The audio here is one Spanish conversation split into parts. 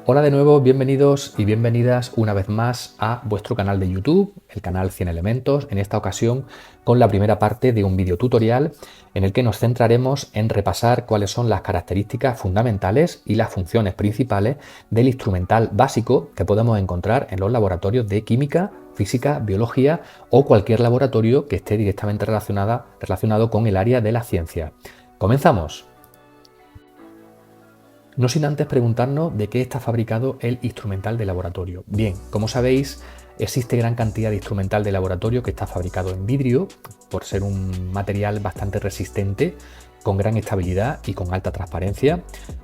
Hola de nuevo, bienvenidos y bienvenidas una vez más a vuestro canal de YouTube, el canal 100 Elementos, en esta ocasión con la primera parte de un video tutorial en el que nos centraremos en repasar cuáles son las características fundamentales y las funciones principales del instrumental básico que podemos encontrar en los laboratorios de química, física, biología o cualquier laboratorio que esté directamente relacionado con el área de la ciencia. ¡Comenzamos! No sin antes preguntarnos de qué está fabricado el instrumental de laboratorio. Bien, como sabéis, existe gran cantidad de instrumental de laboratorio que está fabricado en vidrio, por ser un material bastante resistente, con gran estabilidad y con alta transparencia.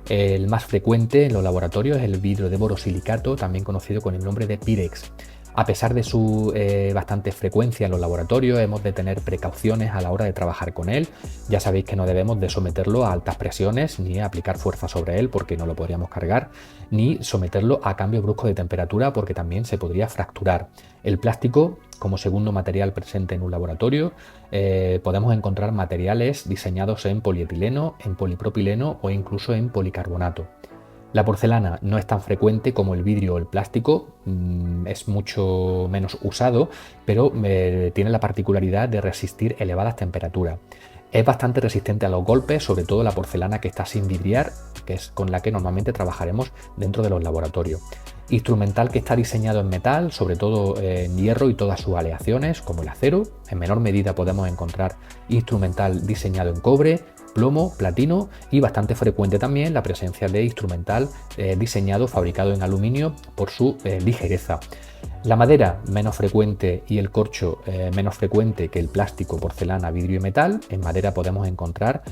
El más frecuente en los laboratorios es el vidrio de borosilicato, también conocido con el nombre de Pirex. A pesar de su bastante frecuencia en los laboratorios, hemos de tener precauciones a la hora de trabajar con él. Ya sabéis que no debemos de someterlo a altas presiones ni aplicar fuerza sobre él porque no lo podríamos cargar, ni someterlo a cambios bruscos de temperatura porque también se podría fracturar. El plástico, como segundo material presente en un laboratorio, podemos encontrar materiales diseñados en polietileno, en polipropileno o incluso en policarbonato. La porcelana no es tan frecuente como el vidrio o el plástico, es mucho menos usado, pero tiene la particularidad de resistir elevadas temperaturas. Es bastante resistente a los golpes, sobre todo la porcelana que está sin vidriar, que es con la que normalmente trabajaremos dentro de los laboratorios. Instrumental que está diseñado en metal, sobre todo en hierro y todas sus aleaciones, como el acero. En menor medida podemos encontrar instrumental diseñado en cobre, plomo, platino y bastante frecuente también la presencia de instrumental diseñado, fabricado en aluminio por su ligereza. La madera menos frecuente y el corcho menos frecuente que el plástico, porcelana, vidrio y metal. En madera podemos encontrar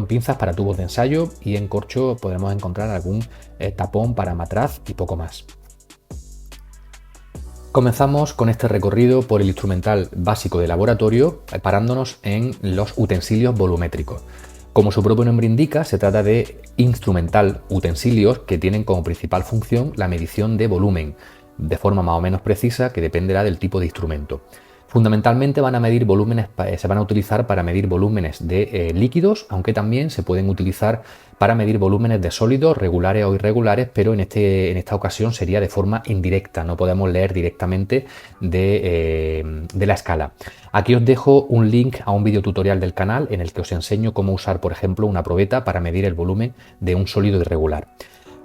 pinzas para tubos de ensayo y en corcho podemos encontrar algún tapón para matraz y poco más. Comenzamos con este recorrido por el instrumental básico de laboratorio, parándonos en los utensilios volumétricos. Como su propio nombre indica, se trata de instrumental utensilios que tienen como principal función la medición de volumen, de forma más o menos precisa que dependerá del tipo de instrumento. Fundamentalmente se van a utilizar para medir volúmenes de líquidos, aunque también se pueden utilizar para medir volúmenes de sólidos, regulares o irregulares, pero en esta ocasión sería de forma indirecta, no podemos leer directamente de la escala. Aquí os dejo un link a un video tutorial del canal en el que os enseño cómo usar, por ejemplo, una probeta para medir el volumen de un sólido irregular.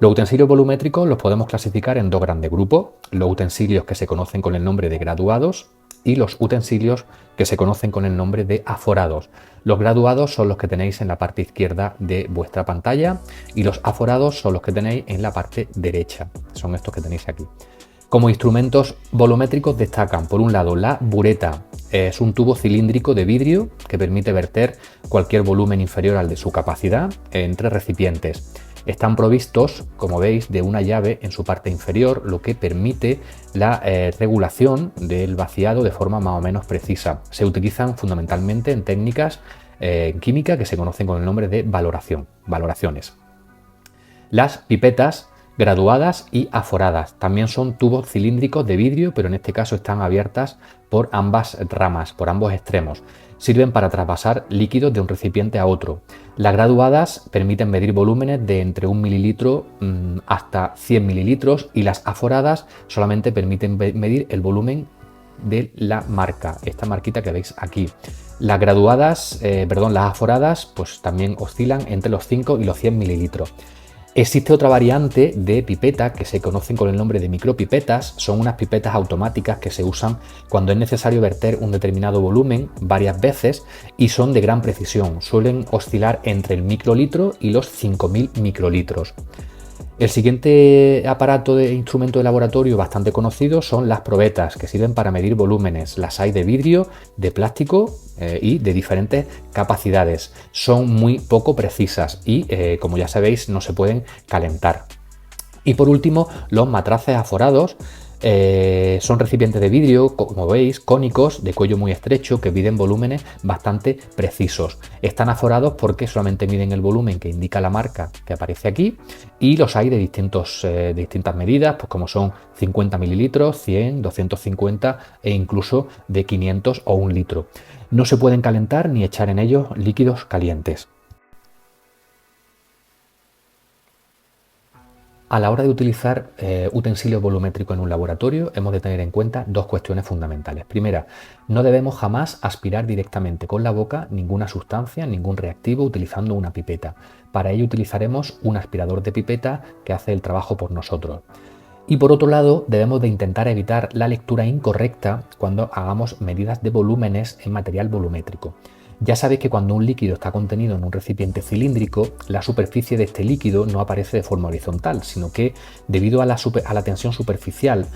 Los utensilios volumétricos los podemos clasificar en dos grandes grupos: los utensilios que se conocen con el nombre de graduados y los utensilios que se conocen con el nombre de aforados. Los graduados son los que tenéis en la parte izquierda de vuestra pantalla y los aforados son los que tenéis en la parte derecha. Son estos que tenéis aquí. Como instrumentos volumétricos destacan, por un lado, la bureta. Es un tubo cilíndrico de vidrio que permite verter cualquier volumen inferior al de su capacidad entre recipientes. Están provistos, como veis, de una llave en su parte inferior, lo que permite la regulación del vaciado de forma más o menos precisa. Se utilizan fundamentalmente en técnicas en química que se conocen con el nombre de valoraciones. Las pipetas graduadas y aforadas también son tubos cilíndricos de vidrio, pero en este caso están abiertas por ambas ramas, por ambos extremos. Sirven para traspasar líquidos de un recipiente a otro. Las graduadas permiten medir volúmenes de entre 1 mililitro hasta 100 mililitros y las aforadas solamente permiten medir el volumen de la marca, esta marquita que veis aquí. Las aforadas pues también oscilan entre los 5 y los 100 mililitros. Existe otra variante de pipeta que se conocen con el nombre de micropipetas. Son unas pipetas automáticas que se usan cuando es necesario verter un determinado volumen varias veces y son de gran precisión. Suelen oscilar entre el microlitro y los 5000 microlitros. El siguiente aparato de instrumento de laboratorio bastante conocido son las probetas, que sirven para medir volúmenes. Las hay de vidrio, de plástico y de diferentes capacidades. Son muy poco precisas y, como ya sabéis, no se pueden calentar. Y por último, los matraces aforados. Son recipientes de vidrio, como veis, cónicos, de cuello muy estrecho, que miden volúmenes bastante precisos. Están aforados porque solamente miden el volumen que indica la marca que aparece aquí, y los hay de distintas medidas, pues como son 50 mililitros, 100, 250 e incluso de 500 o 1 litro. No se pueden calentar ni echar en ellos líquidos calientes. A la hora de utilizar utensilios volumétricos en un laboratorio, hemos de tener en cuenta dos cuestiones fundamentales. Primera, no debemos jamás aspirar directamente con la boca ninguna sustancia, ningún reactivo utilizando una pipeta. Para ello utilizaremos un aspirador de pipeta que hace el trabajo por nosotros. Y por otro lado, debemos de intentar evitar la lectura incorrecta cuando hagamos medidas de volúmenes en material volumétrico. Ya sabéis que cuando un líquido está contenido en un recipiente cilíndrico, la superficie de este líquido no aparece de forma horizontal, sino que debido a la tensión superficial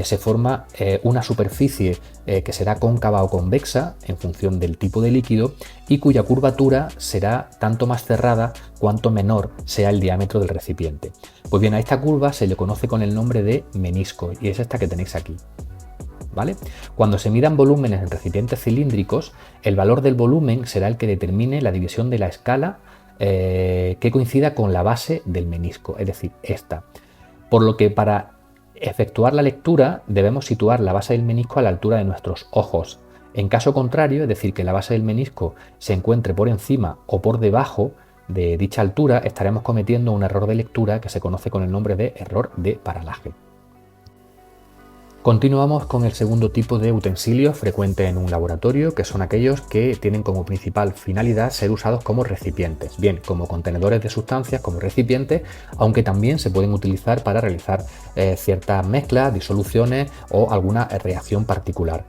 se forma una superficie que será cóncava o convexa en función del tipo de líquido y cuya curvatura será tanto más cerrada cuanto menor sea el diámetro del recipiente. Pues bien, a esta curva se le conoce con el nombre de menisco y es esta que tenéis aquí. ¿Vale? Cuando se midan volúmenes en recipientes cilíndricos, el valor del volumen será el que determine la división de la escala que coincida con la base del menisco, es decir, esta. Por lo que para efectuar la lectura debemos situar la base del menisco a la altura de nuestros ojos. En caso contrario, es decir, que la base del menisco se encuentre por encima o por debajo de dicha altura, estaremos cometiendo un error de lectura que se conoce con el nombre de error de paralaje. Continuamos con el segundo tipo de utensilios frecuentes en un laboratorio, que son aquellos que tienen como principal finalidad ser usados como recipientes, bien como contenedores de sustancias, como recipientes, aunque también se pueden utilizar para realizar ciertas mezclas, disoluciones o alguna reacción particular.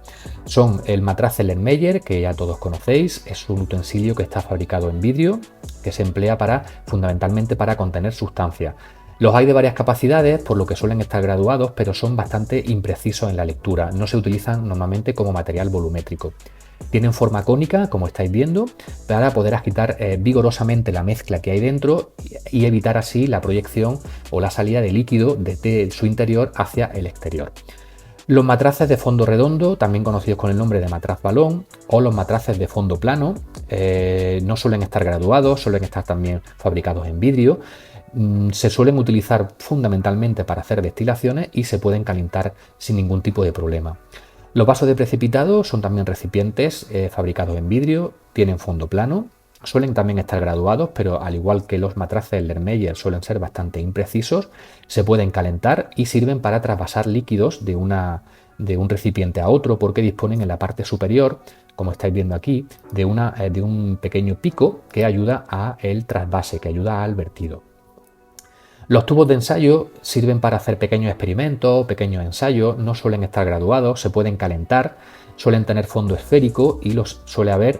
Son el matraz Erlenmeyer, que ya todos conocéis, es un utensilio que está fabricado en vidrio, que se emplea fundamentalmente para contener sustancias. Los hay de varias capacidades, por lo que suelen estar graduados, pero son bastante imprecisos en la lectura. No se utilizan normalmente como material volumétrico. Tienen forma cónica, como estáis viendo, para poder agitar vigorosamente la mezcla que hay dentro y evitar así la proyección o la salida de líquido desde su interior hacia el exterior. Los matraces de fondo redondo, también conocidos con el nombre de matraz balón, o los matraces de fondo plano, no suelen estar graduados, suelen estar también fabricados en vidrio. Se suelen utilizar fundamentalmente para hacer destilaciones y se pueden calentar sin ningún tipo de problema. Los vasos de precipitado son también recipientes fabricados en vidrio, tienen fondo plano, suelen también estar graduados, pero al igual que los matraces Erlenmeyer suelen ser bastante imprecisos, se pueden calentar y sirven para trasvasar líquidos de un recipiente a otro porque disponen en la parte superior, como estáis viendo aquí, de un pequeño pico que ayuda al trasvase, que ayuda al vertido. Los tubos de ensayo sirven para hacer pequeños experimentos, pequeños ensayos, no suelen estar graduados, se pueden calentar, suelen tener fondo esférico y los suele haber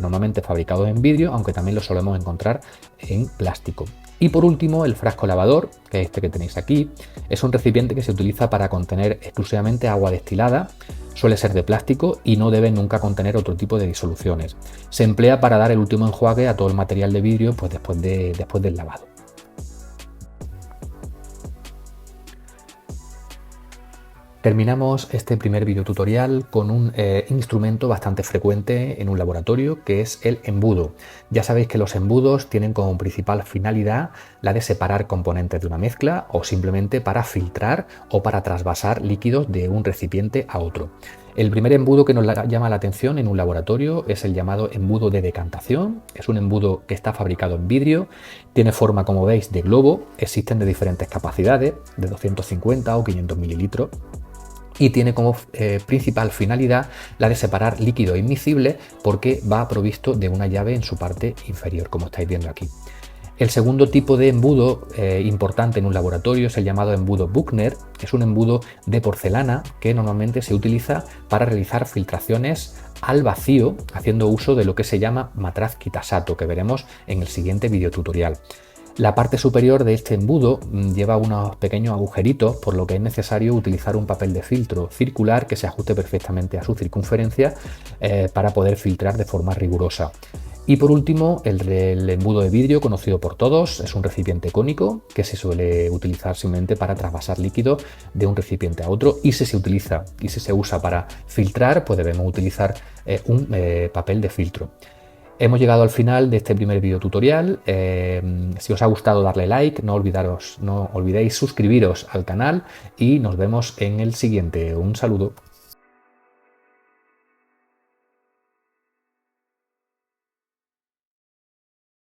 normalmente fabricados en vidrio, aunque también los solemos encontrar en plástico. Y por último, el frasco lavador, que es este que tenéis aquí, es un recipiente que se utiliza para contener exclusivamente agua destilada, suele ser de plástico y no debe nunca contener otro tipo de disoluciones. Se emplea para dar el último enjuague a todo el material de vidrio pues después del lavado. Terminamos este primer videotutorial con un instrumento bastante frecuente en un laboratorio, que es el embudo. Ya sabéis que los embudos tienen como principal finalidad la de separar componentes de una mezcla o simplemente para filtrar o para trasvasar líquidos de un recipiente a otro. El primer embudo que nos llama la atención en un laboratorio es el llamado embudo de decantación. Es un embudo que está fabricado en vidrio, tiene forma, como veis, de globo, existen de diferentes capacidades, de 250 o 500 mililitros. Y tiene como principal finalidad la de separar líquido immiscible porque va provisto de una llave en su parte inferior, como estáis viendo aquí. El segundo tipo de embudo importante en un laboratorio es el llamado embudo Büchner. Es un embudo de porcelana que normalmente se utiliza para realizar filtraciones al vacío, haciendo uso de lo que se llama matraz Kitasato, que veremos en el siguiente videotutorial. La parte superior de este embudo lleva unos pequeños agujeritos, por lo que es necesario utilizar un papel de filtro circular que se ajuste perfectamente a su circunferencia para poder filtrar de forma rigurosa. Y por último, el embudo de vidrio, conocido por todos, es un recipiente cónico que se suele utilizar simplemente para trasvasar líquido de un recipiente a otro, y si se usa para filtrar, pues debemos utilizar un papel de filtro. Hemos llegado al final de este primer video tutorial. Si os ha gustado, darle like, no olvidéis suscribiros al canal y nos vemos en el siguiente. Un saludo.